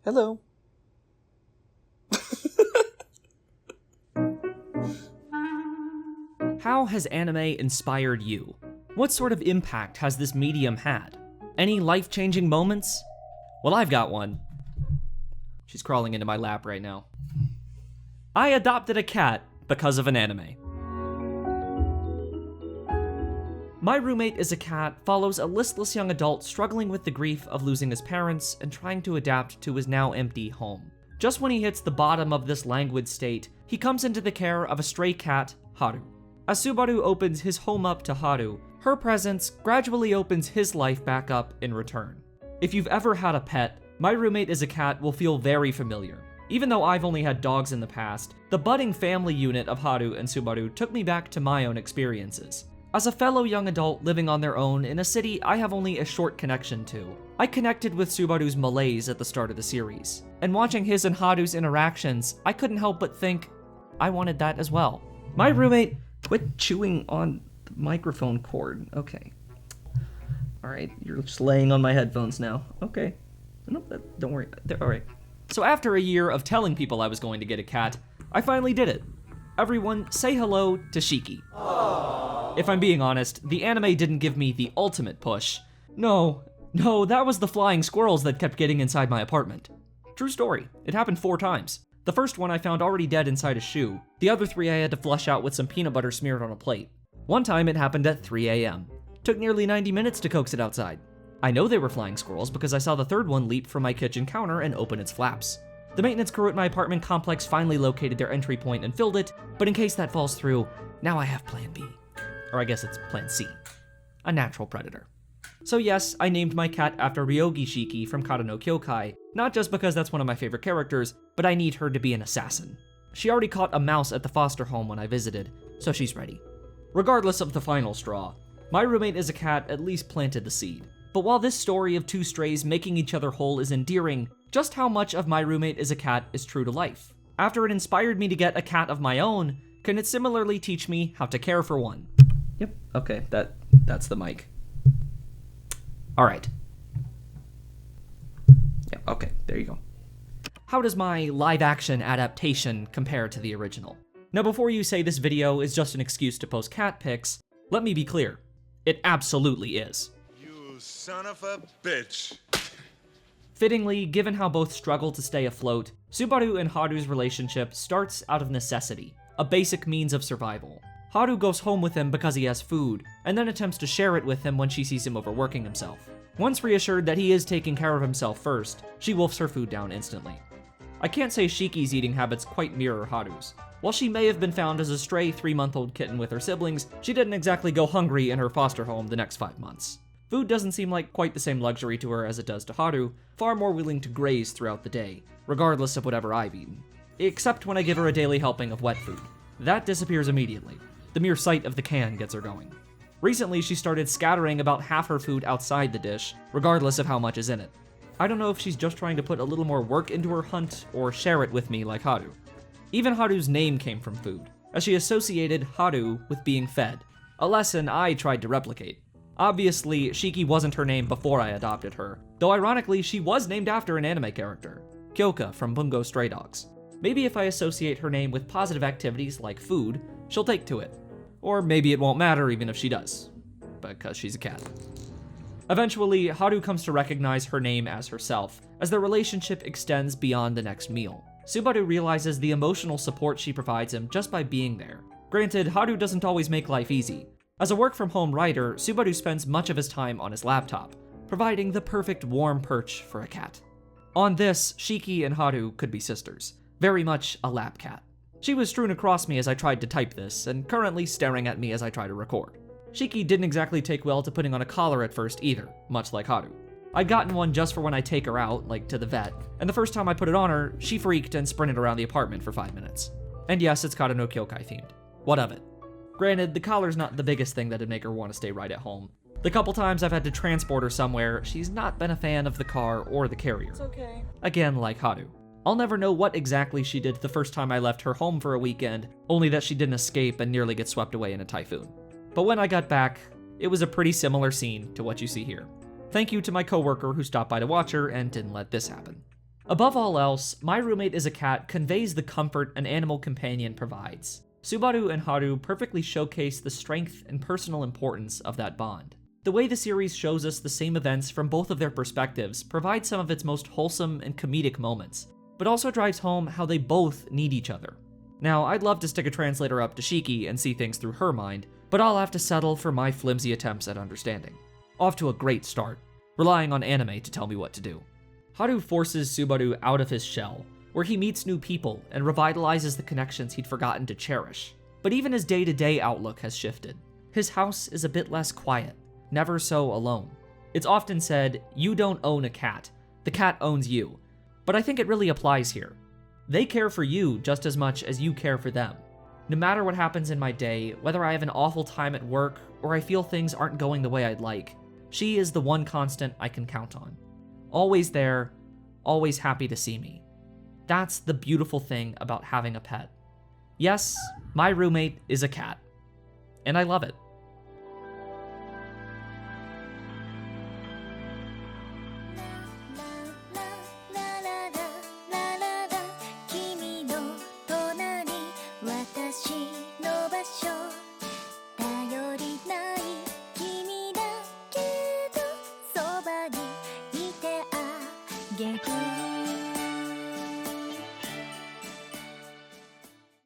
Hello. How has anime inspired you? What sort of impact has this medium had? Any life-changing moments? Well, I've got one. She's crawling into my lap right now. I adopted a cat because of an anime. My Roommate is a Cat follows a listless young adult struggling with the grief of losing his parents and trying to adapt to his now empty home. Just when he hits the bottom of this languid state, he comes into the care of a stray cat, Haru. As Subaru opens his home up to Haru, her presence gradually opens his life back up in return. If you've ever had a pet, My Roommate is a Cat will feel very familiar. Even though I've only had dogs in the past, the budding family unit of Haru and Subaru took me back to my own experiences. As a fellow young adult living on their own in a city I have only a short connection to, I connected with Subaru's malaise at the start of the series. And watching his and Haru's interactions, I couldn't help but think, I wanted that as well. My roommate, quit chewing on the microphone cord. Okay. Alright, you're just laying on my headphones now. Okay. No, don't worry. Alright. So after a year of telling people I was going to get a cat, I finally did it. Everyone, say hello to Shiki. If I'm being honest, the anime didn't give me the ultimate push. No, that was the flying squirrels that kept getting inside my apartment. True story, it happened 4 times. The first one I found already dead inside a shoe. The other 3 I had to flush out with some peanut butter smeared on a plate. One time it happened at 3 a.m. Took nearly 90 minutes to coax it outside. I know they were flying squirrels because I saw the third one leap from my kitchen counter and open its flaps. The maintenance crew at my apartment complex finally located their entry point and filled it, but in case that falls through, now I have plan B. Or I guess it's plan C. A natural predator. So yes, I named my cat after Ryogi Shiki from Kata no Kyokai, not just because that's one of my favorite characters, but I need her to be an assassin. She already caught a mouse at the foster home when I visited, so she's ready. Regardless of the final straw, My Roommate is a Cat at least planted the seed. But while this story of 2 strays making each other whole is endearing, just how much of My Roommate is a Cat is true to life? After it inspired me to get a cat of my own, can it similarly teach me how to care for one? Yep, okay, that's the mic. Alright. Yeah, okay, there you go. How does my live-action adaptation compare to the original? Now before you say this video is just an excuse to post cat pics, let me be clear. It absolutely is. You son of a bitch. Fittingly, given how both struggle to stay afloat, Subaru and Haru's relationship starts out of necessity, a basic means of survival. Haru goes home with him because he has food, and then attempts to share it with him when she sees him overworking himself. Once reassured that he is taking care of himself first, she wolfs her food down instantly. I can't say Shiki's eating habits quite mirror Haru's. While she may have been found as a stray 3-month-old kitten with her siblings, she didn't exactly go hungry in her foster home the next 5 months. Food doesn't seem like quite the same luxury to her as it does to Haru, far more willing to graze throughout the day, regardless of whatever I've eaten. Except when I give her a daily helping of wet food. That disappears immediately. The mere sight of the can gets her going. Recently, she started scattering about half her food outside the dish, regardless of how much is in it. I don't know if she's just trying to put a little more work into her hunt, or share it with me like Haru. Even Haru's name came from food, as she associated Haru with being fed, a lesson I tried to replicate. Obviously, Shiki wasn't her name before I adopted her, though ironically she was named after an anime character, Kyoka from Bungo Stray Dogs. Maybe if I associate her name with positive activities like food, she'll take to it. Or maybe it won't matter even if she does, because she's a cat. Eventually, Haru comes to recognize her name as herself, as their relationship extends beyond the next meal. Subaru realizes the emotional support she provides him just by being there. Granted, Haru doesn't always make life easy. As a work-from-home writer, Subaru spends much of his time on his laptop, providing the perfect warm perch for a cat. On this, Shiki and Haru could be sisters, very much a lap cat. She was strewn across me as I tried to type this, and currently staring at me as I try to record. Shiki didn't exactly take well to putting on a collar at first either, much like Haru. I'd gotten one just for when I take her out, like to the vet, and the first time I put it on her, she freaked and sprinted around the apartment for 5 minutes. And yes, it's Kata no Kyokai themed. What of it? Granted, the collar's not the biggest thing that'd make her want to stay right at home. The couple times I've had to transport her somewhere, she's not been a fan of the car or the carrier. It's okay. Again, like Haru. I'll never know what exactly she did the first time I left her home for a weekend, only that she didn't escape and nearly get swept away in a typhoon. But when I got back, it was a pretty similar scene to what you see here. Thank you to my coworker who stopped by to watch her and didn't let this happen. Above all else, My Roommate is a Cat conveys the comfort an animal companion provides. Subaru and Haru perfectly showcase the strength and personal importance of that bond. The way the series shows us the same events from both of their perspectives provides some of its most wholesome and comedic moments, but also drives home how they both need each other. Now, I'd love to stick a translator up to Shiki and see things through her mind, but I'll have to settle for my flimsy attempts at understanding. Off to a great start, relying on anime to tell me what to do. Haru forces Subaru out of his shell, where he meets new people and revitalizes the connections he'd forgotten to cherish. But even his day-to-day outlook has shifted. His house is a bit less quiet, never so alone. It's often said, you don't own a cat, the cat owns you. But I think it really applies here. They care for you just as much as you care for them. No matter what happens in my day, whether I have an awful time at work or I feel things aren't going the way I'd like, she is the one constant I can count on. Always there, always happy to see me. That's the beautiful thing about having a pet. Yes, my roommate is a cat, and I love it. Get